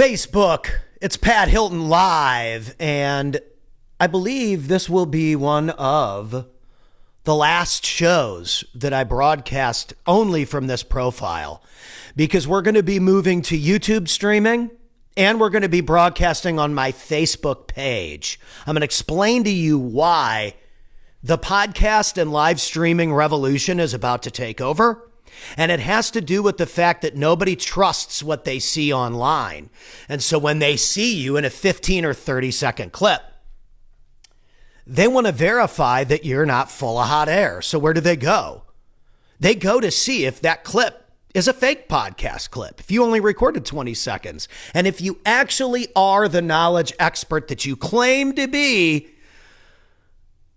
Facebook, it's Pat Hilton live, and I believe this will be one of the last shows that I broadcast only from this profile, because we're going to be moving to YouTube streaming, and we're going to be broadcasting on my Facebook page. I'm going to explain to you why the podcast and live streaming revolution is about to take over. And it has to do with the fact that nobody trusts what they see online. And so when they see you in a 15 or 30 second clip, they want to verify that you're not full of hot air. So where do they go? They go to see if that clip is a fake podcast clip, if you only recorded 20 seconds. And if you actually are the knowledge expert that you claim to be,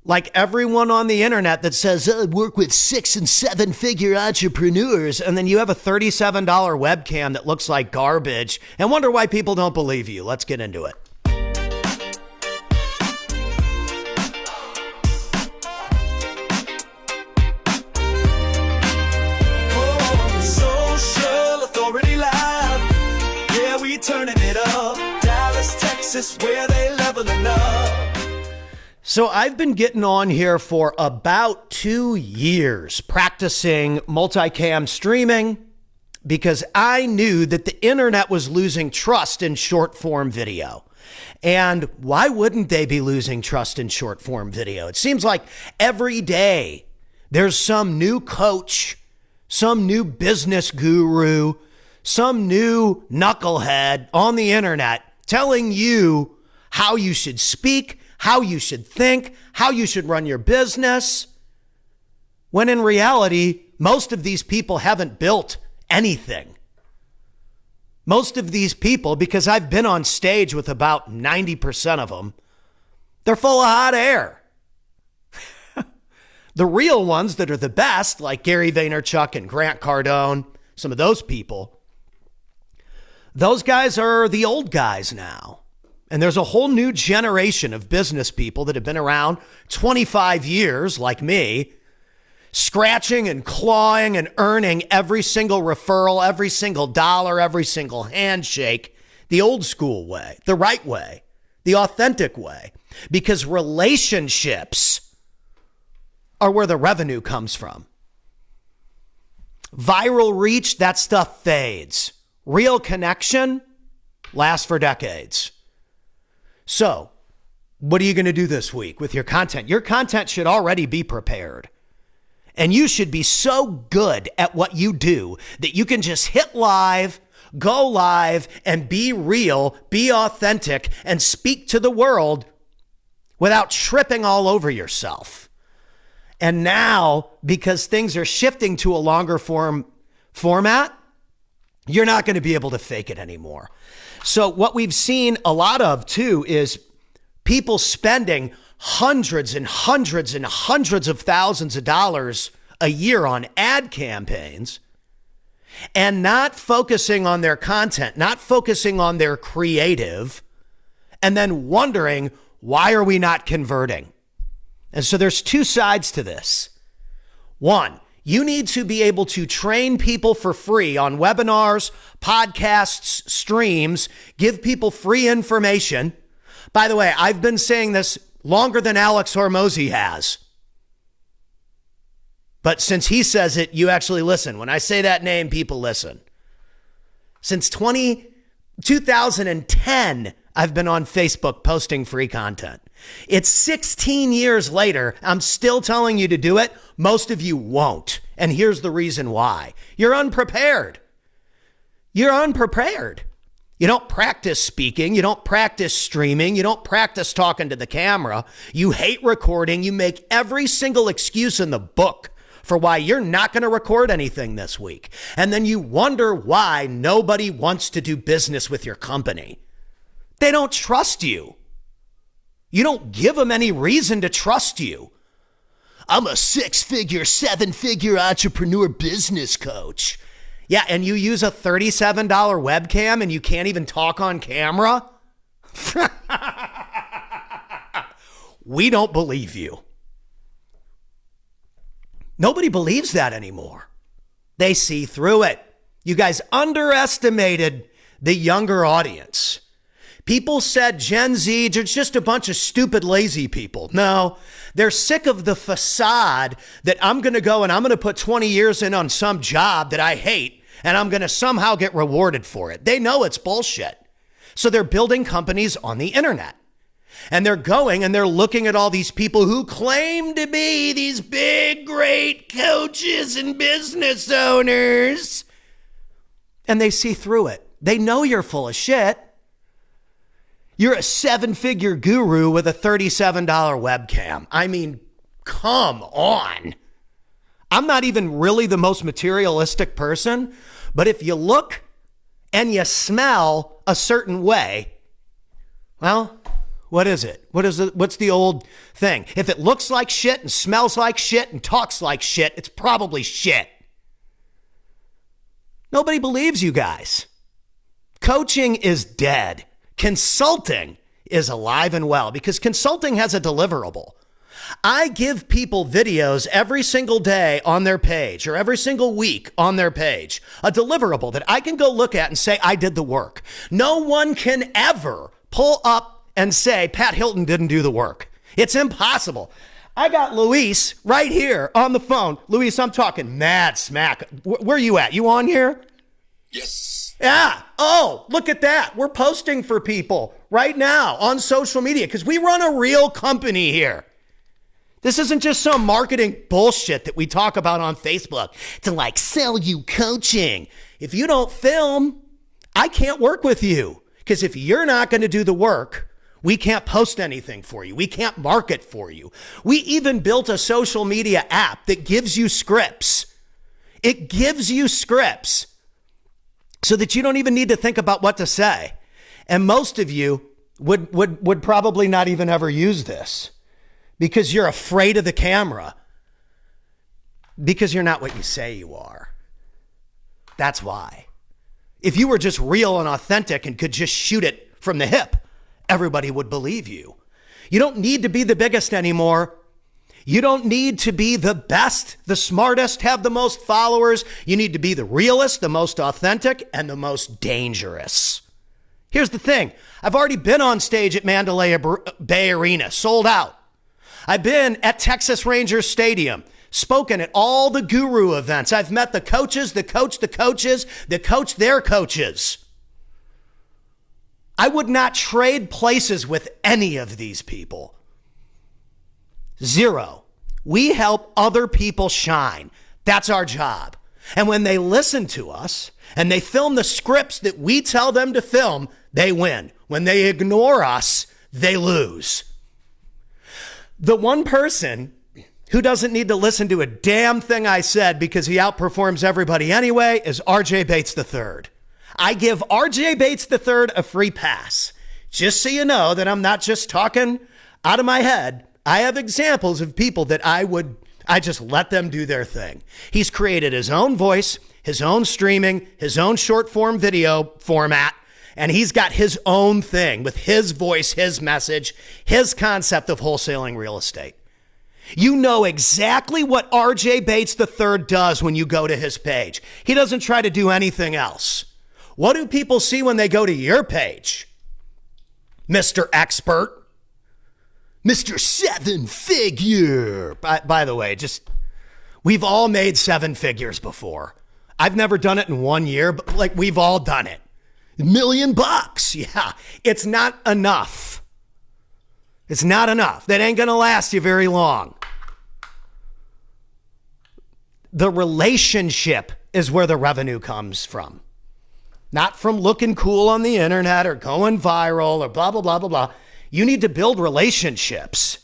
like everyone on the internet that says, I work with 6 and 7 figure entrepreneurs, and then you have a $37 webcam that looks like garbage and wonder why people don't believe you. Let's get into it. Social Authority Live. Yeah, we turning it up. Dallas, Texas, where they leveling up. So I've been getting on here for about 2 years practicing multicam streaming because I knew that the internet was losing trust in short form video. And why wouldn't they be losing trust in short form video? It seems like every day there's some new coach, some new business guru, some new knucklehead on the internet telling you how you should speak, how you should think, how you should run your business, when in reality, most of these people haven't built anything. Most of these people, because I've been on stage with about 90% of them, they're full of hot air. The real ones that are the best, like Gary Vaynerchuk and Grant Cardone, some of those people, those guys are the old guys now. And there's a whole new generation of business people that have been around 25 years, like me, scratching and clawing and earning every single referral, every single dollar, every single handshake, the old school way, the right way, the authentic way, because relationships are where the revenue comes from. Viral reach, that stuff fades. Real connection lasts for decades. So, what are you going to do this week with your content? Your content should already be prepared. And you should be so good at what you do that you can just hit live, go live, and be real, be authentic, and speak to the world without tripping all over yourself. And now, because things are shifting to a longer format, you're not going to be able to fake it anymore. So what we've seen a lot of too is people spending hundreds and hundreds and hundreds of thousands of dollars a year on ad campaigns and not focusing on their content, not focusing on their creative, and then wondering, why are we not converting? And so there's two sides to this. One, you need to be able to train people for free on webinars, podcasts, streams, give people free information. By the way, I've been saying this longer than Alex Hormozy has. But since he says it, you actually listen. When I say that name, people listen. Since 2010, I've been on Facebook posting free content. It's 16 years later. I'm still telling you to do it. Most of you won't. And here's the reason why. You're unprepared. You're unprepared. You don't practice speaking. You don't practice streaming. You don't practice talking to the camera. You hate recording. You make every single excuse in the book for why you're not going to record anything this week. And then you wonder why nobody wants to do business with your company. They don't trust you. You don't give them any reason to trust you. I'm a 6-figure, 7-figure entrepreneur business coach. Yeah, and you use a $37 webcam and you can't even talk on camera? We don't believe you. Nobody believes that anymore. They see through it. You guys underestimated the younger audience. People said Gen Z, they're just a bunch of stupid, lazy people. No, they're sick of the facade that I'm going to go and I'm going to put 20 years in on some job that I hate and I'm going to somehow get rewarded for it. They know it's bullshit. So they're building companies on the internet. And they're going and they're looking at all these people who claim to be these big, great coaches and business owners. And they see through it. They know you're full of shit. You're a 7-figure guru with a $37 webcam. I mean, come on. I'm not even really the most materialistic person, but if you look and you smell a certain way, well, what is it? What's the old thing? If it looks like shit and smells like shit and talks like shit, it's probably shit. Nobody believes you guys. Coaching is dead. Consulting is alive and well because consulting has a deliverable. I give people videos every single day on their page or every single week on their page, a deliverable that I can go look at and say, I did the work. No one can ever pull up and say, Pat Hilton didn't do the work. It's impossible. I got Luis right here on the phone. Luis, I'm talking mad smack. Where are you at? You on here? Yes. Yeah. Oh, look at that. We're posting for people right now on social media because we run a real company here. This isn't just some marketing bullshit that we talk about on Facebook to like sell you coaching. If you don't film, I can't work with you because if you're not going to do the work, we can't post anything for you. We can't market for you. We even built a social media app that gives you scripts. It gives you scripts so that you don't even need to think about what to say. And most of you would probably not even ever use this because you're afraid of the camera because you're not what you say you are. That's why. If you were just real and authentic and could just shoot it from the hip, everybody would believe you. You don't need to be the biggest anymore. You don't need to be the best, the smartest, have the most followers. You need to be the realest, the most authentic, and the most dangerous. Here's the thing. I've already been on stage at Mandalay Bay Arena, sold out. I've been at Texas Rangers Stadium, spoken at all the guru events. I've met the coaches, the coach their coaches. I would not trade places with any of these people. Zero. We help other people shine. That's our job. And when they listen to us and they film the scripts that we tell them to film, they win. When they ignore us, they lose. The one person who doesn't need to listen to a damn thing I said because he outperforms everybody anyway is RJ Bates III. I give RJ Bates III a free pass. Just so you know that I'm not just talking out of my head. I have examples of people that I just let them do their thing. He's created his own voice, his own streaming, his own short form video format, and he's got his own thing with his voice, his message, his concept of wholesaling real estate. You know exactly what RJ Bates III does when you go to his page. He doesn't try to do anything else. What do people see when they go to your page? Mr. Expert. Mr. Seven Figure. By the way, we've all made 7 figures before. I've never done it in 1 year, but like we've all done it. $1 million. Yeah, it's not enough. It's not enough. That ain't going to last you very long. The relationship is where the revenue comes from. Not from looking cool on the internet or going viral or blah, blah, blah, blah, blah. You need to build relationships.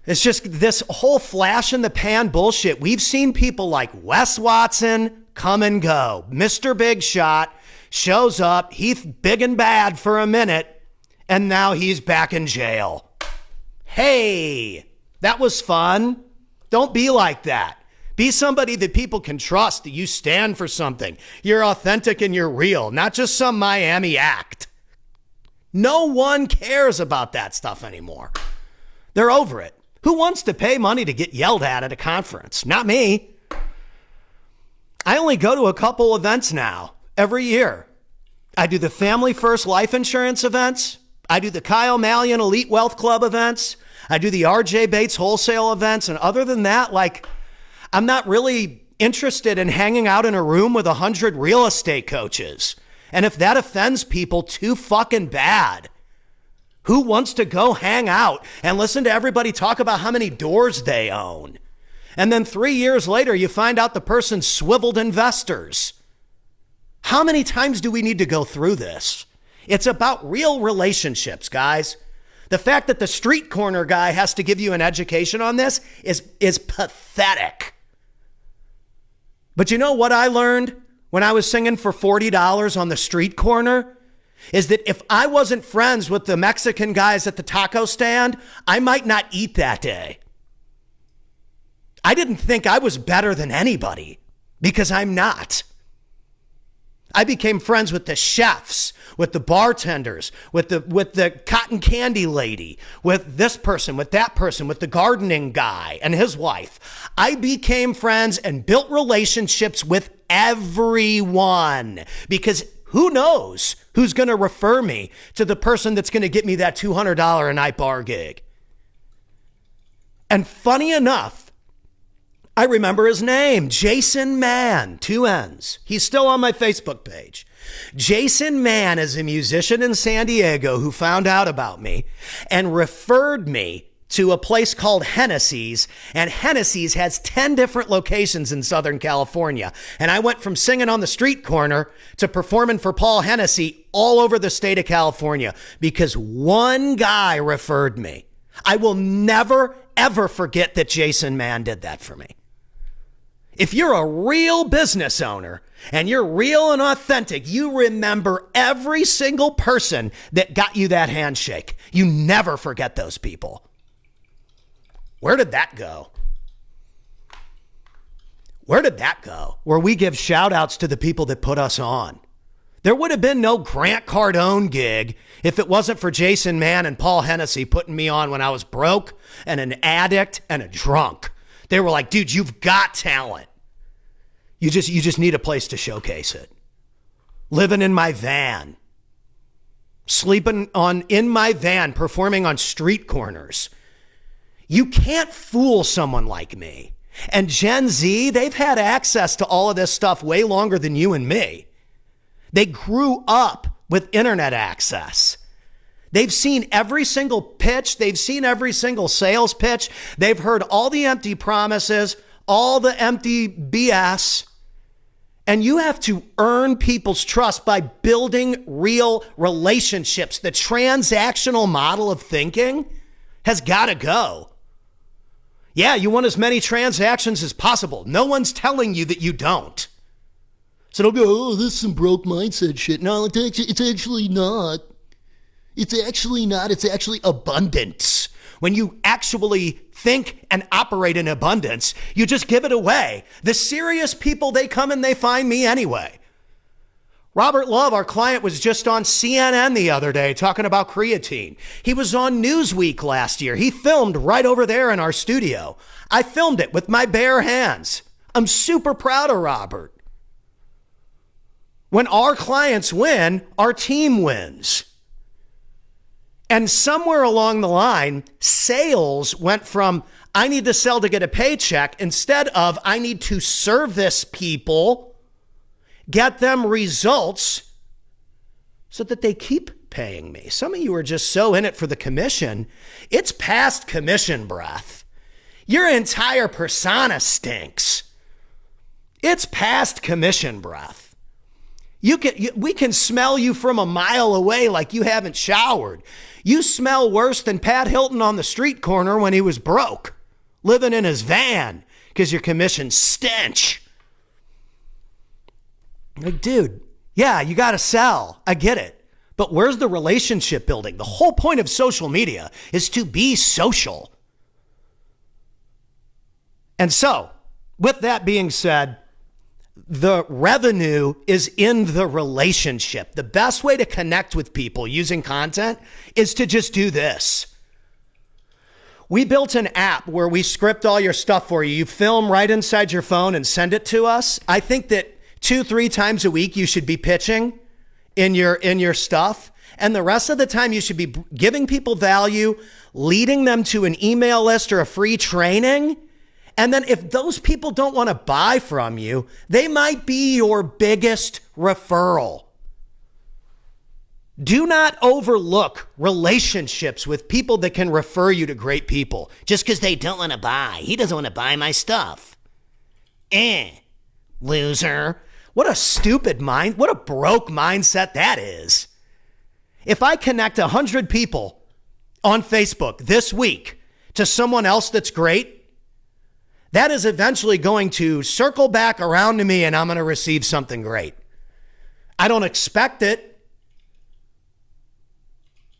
It's just this whole flash in the pan bullshit. We've seen people like Wes Watson come and go. Mr. Big Shot shows up. He's big and bad for a minute, and now he's back in jail. Hey, that was fun. Don't be like that. Be somebody that people can trust, that you stand for something. You're authentic and you're real, not just some Miami act. No one cares about that stuff anymore. They're over it. Who wants to pay money to get yelled at a conference? Not me. I only go to a couple events now, every year. I do the Family First Life Insurance events. I do the Kyle Malian Elite Wealth Club events. I do the RJ Bates wholesale events. And other than that, like, I'm not really interested in hanging out in a room with 100 real estate coaches. And if that offends people, too fucking bad. Who wants to go hang out and listen to everybody talk about how many doors they own? And then 3 years later, you find out the person swiveled investors. How many times do we need to go through this? It's about real relationships, guys. The fact that the street corner guy has to give you an education on this is pathetic. But you know what I learned when I was singing for $40 on the street corner? Is that if I wasn't friends with the Mexican guys at the taco stand, I might not eat that day. I didn't think I was better than anybody because I'm not. I became friends with the chefs, with the bartenders, with the cotton candy lady, with this person, with that person, with the gardening guy and his wife. I became friends and built relationships with everyone because who knows who's going to refer me to the person that's going to get me that $200 a night bar gig. And funny enough, I remember his name, Jason Mann, 2 N's. He's still on my Facebook page. Jason Mann is a musician in San Diego who found out about me and referred me to a place called Hennessy's, and Hennessy's has 10 different locations in Southern California. And I went from singing on the street corner to performing for Paul Hennessy all over the state of California because one guy referred me. I will never, ever forget that Jason Mann did that for me. If you're a real business owner and you're real and authentic, you remember every single person that got you that handshake. You never forget those people. Where did that go? Where did that go? Where we give shout outs to the people that put us on. There would have been no Grant Cardone gig if it wasn't for Jason Mann and Paul Hennessy putting me on when I was broke and an addict and a drunk. They were like, dude, you've got talent. You just need a place to showcase it. Living in my van. Sleeping in my van, performing on street corners. You can't fool someone like me. And Gen Z, they've had access to all of this stuff way longer than you and me. They grew up with internet access. They've seen every single pitch. They've seen every single sales pitch. They've heard all the empty promises, all the empty BS. And you have to earn people's trust by building real relationships. The transactional model of thinking has got to go. Yeah, you want as many transactions as possible. No one's telling you that you don't. So don't go, oh, this is some broke mindset shit. No, it's actually not. It's actually not. It's actually abundance. When you actually think and operate in abundance, you just give it away. The serious people, they come and they find me anyway. Robert Love, our client, was just on CNN the other day talking about creatine. He was on Newsweek last year. He filmed right over there in our studio. I filmed it with my bare hands. I'm super proud of Robert. When our clients win, our team wins. And somewhere along the line, sales went from, I need to sell to get a paycheck, instead of, I need to service people, get them results so that they keep paying me. Some of you are just so in it for the commission. It's past commission breath. Your entire persona stinks. It's past commission breath. We can smell you from a mile away like you haven't showered. You smell worse than Pat Hilton on the street corner when he was broke, living in his van because your commission stench. Like, dude, yeah, you got to sell. I get it. But where's the relationship building? The whole point of social media is to be social. And so, with that being said, the revenue is in the relationship. The best way to connect with people using content is to just do this. We built an app where we script all your stuff for you. You film right inside your phone and send it to us. I think that 2-3 times a week you should be pitching in your stuff. And the rest of the time you should be giving people value, leading them to an email list or a free training. And then if those people don't want to buy from you, they might be your biggest referral. Do not overlook relationships with people that can refer you to great people just because they don't want to buy. He doesn't want to buy my stuff. Loser. What a stupid what a broke mindset that is. If I connect 100 people on Facebook this week to someone else that's great, that is eventually going to circle back around to me and I'm going to receive something great. I don't expect it.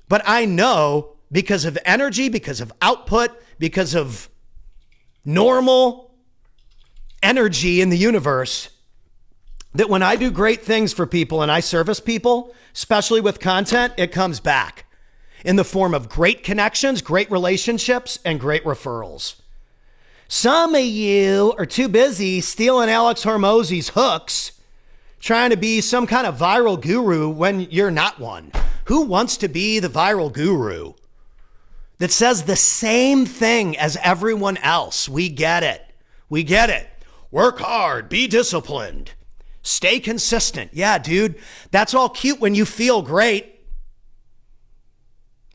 But I know because of energy, because of output, because of normal energy in the universe, that when I do great things for people and I service people, especially with content, it comes back in the form of great connections, great relationships, and great referrals. Some of you are too busy stealing Alex Hormozy's hooks, trying to be some kind of viral guru when you're not one. Who wants to be the viral guru that says the same thing as everyone else? We get it. We get it. Work hard, be disciplined, stay consistent. Yeah, dude, that's all cute when you feel great.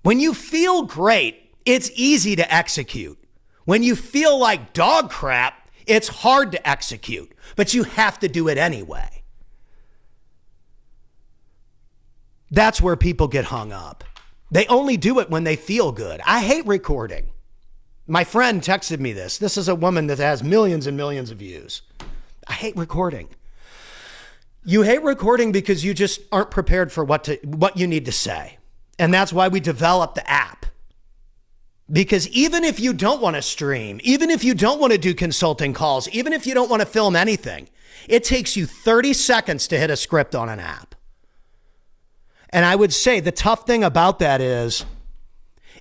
When you feel great, it's easy to execute. When you feel like dog crap, it's hard to execute, but you have to do it anyway. That's where people get hung up. They only do it when they feel good. I hate recording. My friend texted me this. This is a woman that has millions and millions of views. I hate recording. You hate recording because you just aren't prepared for what you need to say. And that's why we developed the app. Because even if you don't want to stream, even if you don't want to do consulting calls, even if you don't want to film anything, it takes you 30 seconds to hit a script on an app. And I would say the tough thing about that is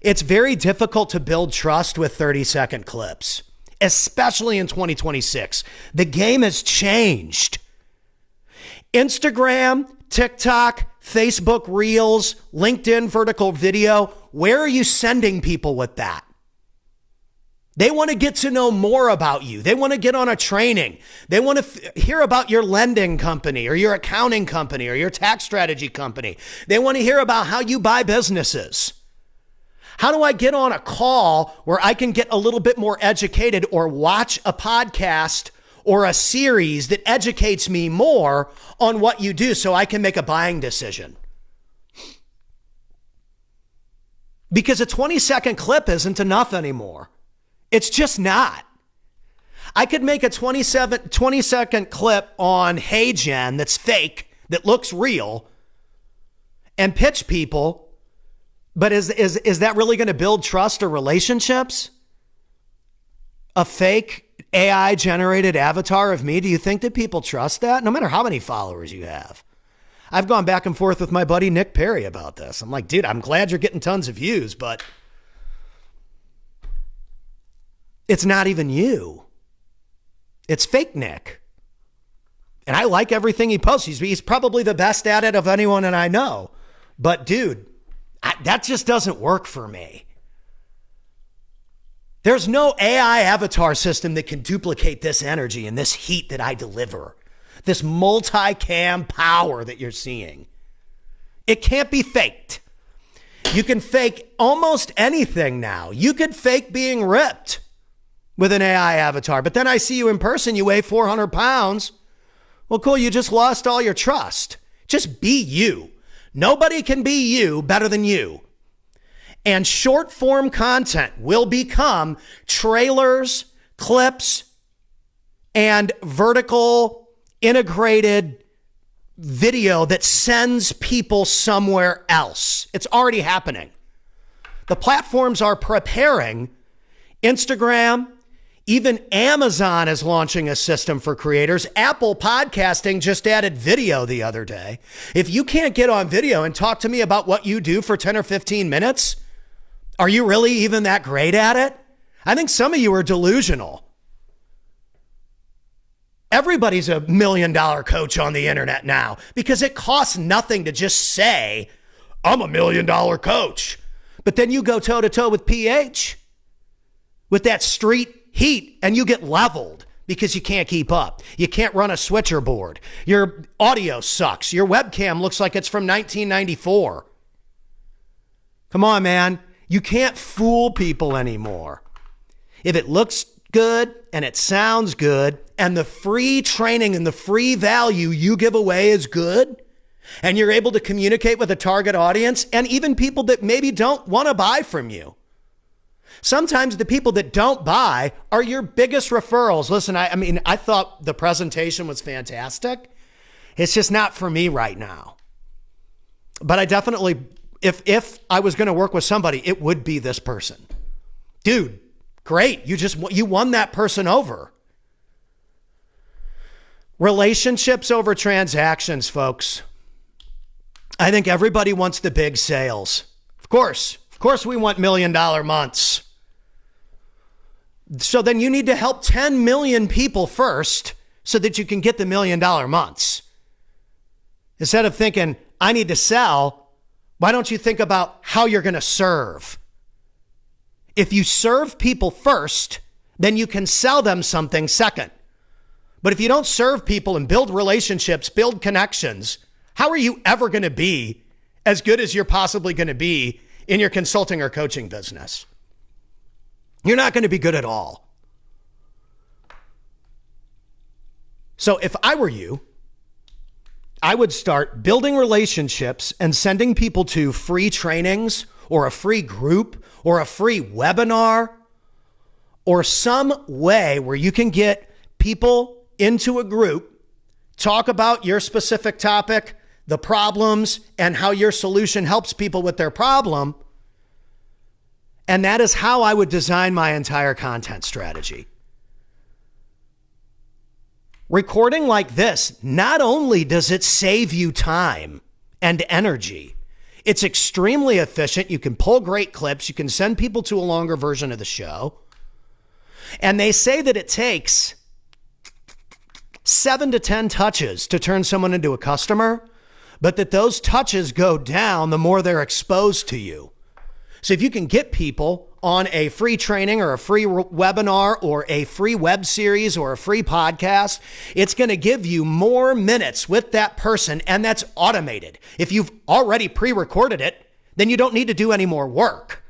it's very difficult to build trust with 30-second clips, especially in 2026. The game has changed. Instagram, TikTok, Facebook Reels, LinkedIn vertical video, where are you sending people with that? They want to get to know more about you. They want to get on a training. They want to hear about your lending company or your accounting company or your tax strategy company. They want to hear about how you buy businesses. How do I get on a call where I can get a little bit more educated or watch a podcast or a series that educates me more on what you do so I can make a buying decision? Because a 20-second clip isn't enough anymore. It's just not. I could make a 20-second clip on Hey Jen that's fake, that looks real, and pitch people, but is that really going to build trust or relationships? A fake AI-generated avatar of me, do you think that people trust that? No matter how many followers you have. I've gone back and forth with my buddy Nick Perry about this. I'm like, dude, I'm glad you're getting tons of views, but it's not even you. It's fake Nick. And I like everything he posts. He's probably the best at it of anyone that I know. But dude, that just doesn't work for me. There's no AI avatar system that can duplicate this energy and this heat that I deliver. This multi-cam power that you're seeing. It can't be faked. You can fake almost anything now. You could fake being ripped with an AI avatar, but then I see you in person, you weigh 400 pounds. Well, cool, you just lost all your trust. Just be you. Nobody can be you better than you. And short form content will become trailers, clips, and vertical integrated video that sends people somewhere else. It's already happening. The platforms are preparing. Instagram, even Amazon is launching a system for creators. Apple Podcasting just added video the other day. If you can't get on video and talk to me about what you do for 10 or 15 minutes, are you really even that great at it? I think some of you are delusional. Everybody's a $1 million coach on the internet now because it costs nothing to just say, I'm a $1 million coach. But then you go toe to toe with PH with that street heat and you get leveled because you can't keep up. You can't run a switcher board. Your audio sucks. Your webcam looks like it's from 1994. Come on, man. You can't fool people anymore. If it looks good and it sounds good and the free training and the free value you give away is good and you're able to communicate with a target audience and even people that maybe don't want to buy from you. Sometimes the people that don't buy are your biggest referrals. Listen, I thought the presentation was fantastic. It's just not for me right now. But I definitely, if I was going to work with somebody, it would be this person. Dude, great. You won that person over. Relationships over transactions, folks. I think everybody wants the big sales. Of course we want $1 million months. So then you need to help 10 million people first so that you can get the $1 million months. Instead of thinking, I need to sell, why don't you think about how you're going to serve? If you serve people first, then you can sell them something second. But if you don't serve people and build relationships, build connections, how are you ever going to be as good as you're possibly going to be in your consulting or coaching business? You're not going to be good at all. So if I were you, I would start building relationships and sending people to free trainings or a free group or a free webinar or some way where you can get people into a group, talk about your specific topic, the problems, and how your solution helps people with their problem. And that is how I would design my entire content strategy. Recording like this, not only does it save you time and energy, it's extremely efficient. You can pull great clips. You can send people to a longer version of the show. And they say that it takes 7 to 10 touches to turn someone into a customer, but that those touches go down the more they're exposed to you. So if you can get people on a free training or a free webinar or a free web series or a free podcast, it's going to give you more minutes with that person, and that's automated. If you've already pre-recorded it, then you don't need to do any more work.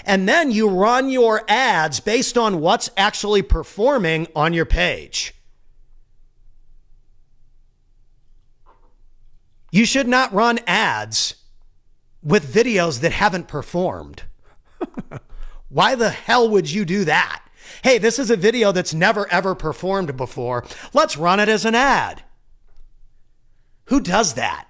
And then you run your ads based on what's actually performing on your page. You should not run ads with videos that haven't performed. Why the hell would you do that? Hey, this is a video that's never ever performed before. Let's run it as an ad. Who does that?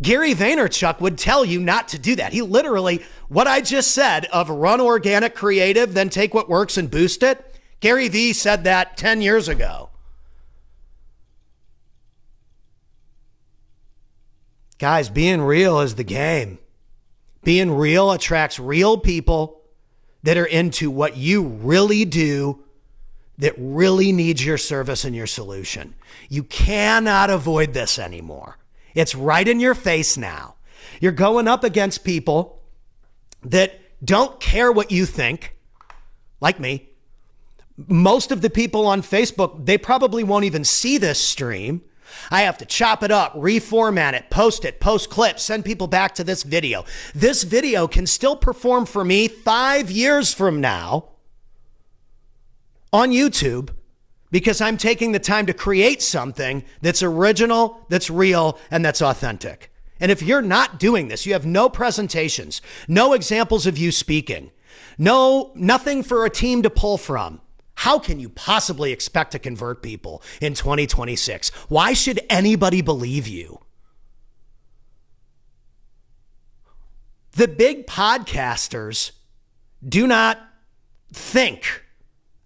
Gary Vaynerchuk would tell you not to do that. He literally, what I just said of run organic creative, then take what works and boost it. Gary V said that 10 years ago. Guys, being real is the game. Being real attracts real people that are into what you really do, that really needs your service and your solution. You cannot avoid this anymore. It's right in your face now. You're going up against people that don't care what you think, like me. Most of the people on Facebook, they probably won't even see this stream. I have to chop it up, reformat it, post clips, send people back to this video. This video can still perform for me 5 years from now on YouTube because I'm taking the time to create something that's original, that's real, and that's authentic. And if you're not doing this, you have no presentations, no examples of you speaking, nothing for a team to pull from. How can you possibly expect to convert people in 2026? Why should anybody believe you? The big podcasters do not think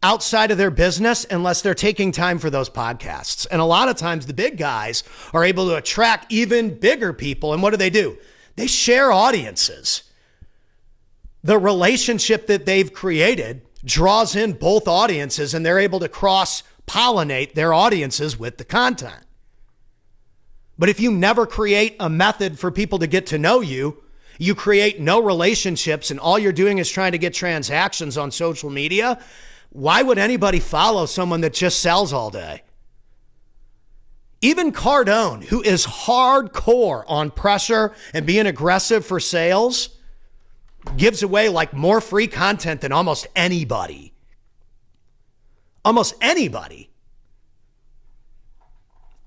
outside of their business unless they're taking time for those podcasts. And a lot of times the big guys are able to attract even bigger people. And what do? They share audiences. The relationship that they've created draws in both audiences and they're able to cross pollinate their audiences with the content. But if you never create a method for people to get to know you, you create no relationships, and all you're doing is trying to get transactions on social media, why would anybody follow someone that just sells all day? Even Cardone, who is hardcore on pressure and being aggressive for sales, gives away like more free content than almost anybody. Almost anybody.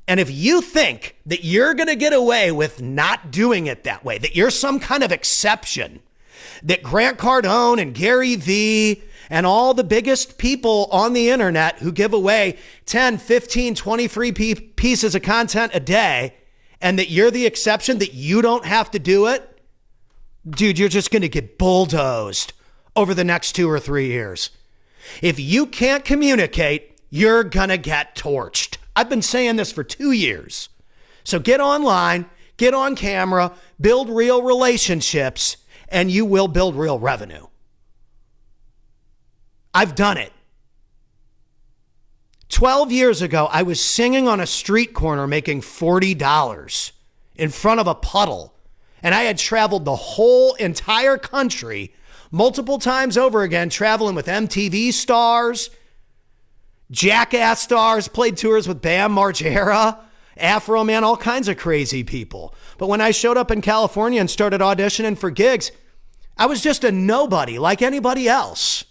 And if you think that you're going to get away with not doing it that way, that you're some kind of exception, that Grant Cardone and Gary Vee and all the biggest people on the internet who give away 10, 15, 20 free pieces of content a day, and that you're the exception, that you don't have to do it, dude, you're just going to get bulldozed over the next 2 or 3 years. If you can't communicate, you're going to get torched. I've been saying this for 2 years. So get online, get on camera, build real relationships, and you will build real revenue. I've done it. 12 years ago, I was singing on a street corner making $40 in front of a puddle. And I had traveled the whole entire country multiple times over again, traveling with MTV stars, Jackass stars, played tours with Bam Margera, Afro Man, all kinds of crazy people. But when I showed up in California and started auditioning for gigs, I was just a nobody like anybody else.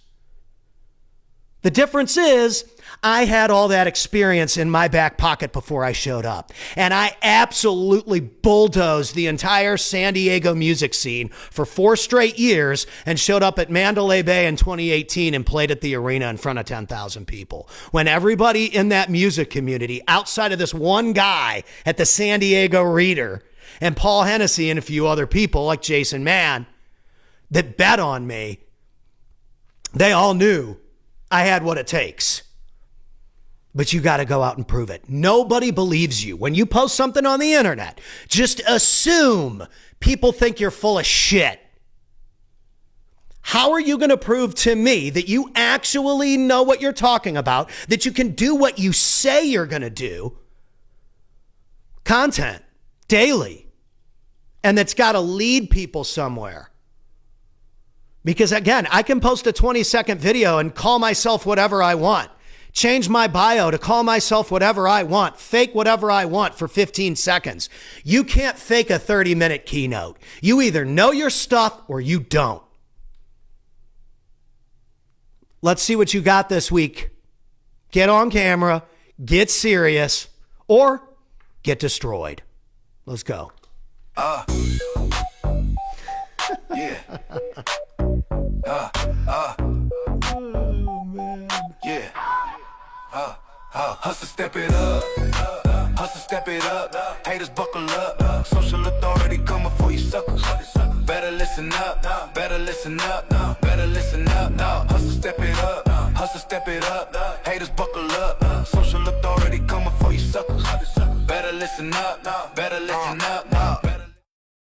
The difference is I had all that experience in my back pocket before I showed up. And I absolutely bulldozed the entire San Diego music scene for 4 straight years and showed up at Mandalay Bay in 2018 and played at the arena in front of 10,000 people. When everybody in that music community, outside of this one guy at the San Diego Reader and Paul Hennessy and a few other people like Jason Mann that bet on me, they all knew I had what it takes. But you got to go out and prove it. Nobody believes you. When you post something on the internet, just assume people think you're full of shit. How are you going to prove to me that you actually know what you're talking about, that you can do what you say you're going to do? Content, daily. And that's got to lead people somewhere. Because again, I can post a 20-second video and call myself whatever I want. Change my bio to call myself whatever I want. Fake whatever I want for 15 seconds. You can't fake a 30-minute keynote. You either know your stuff or you don't. Let's see what you got this week. Get on camera, get serious, or get destroyed. Let's go. Yeah. Yeah. Hustle, step it up. Hustle, step it up. Haters, buckle up. Social authority coming for you suckers. Better listen up. Better listen up. Better listen up. Hustle, step it up. Hustle, step it up. Haters, buckle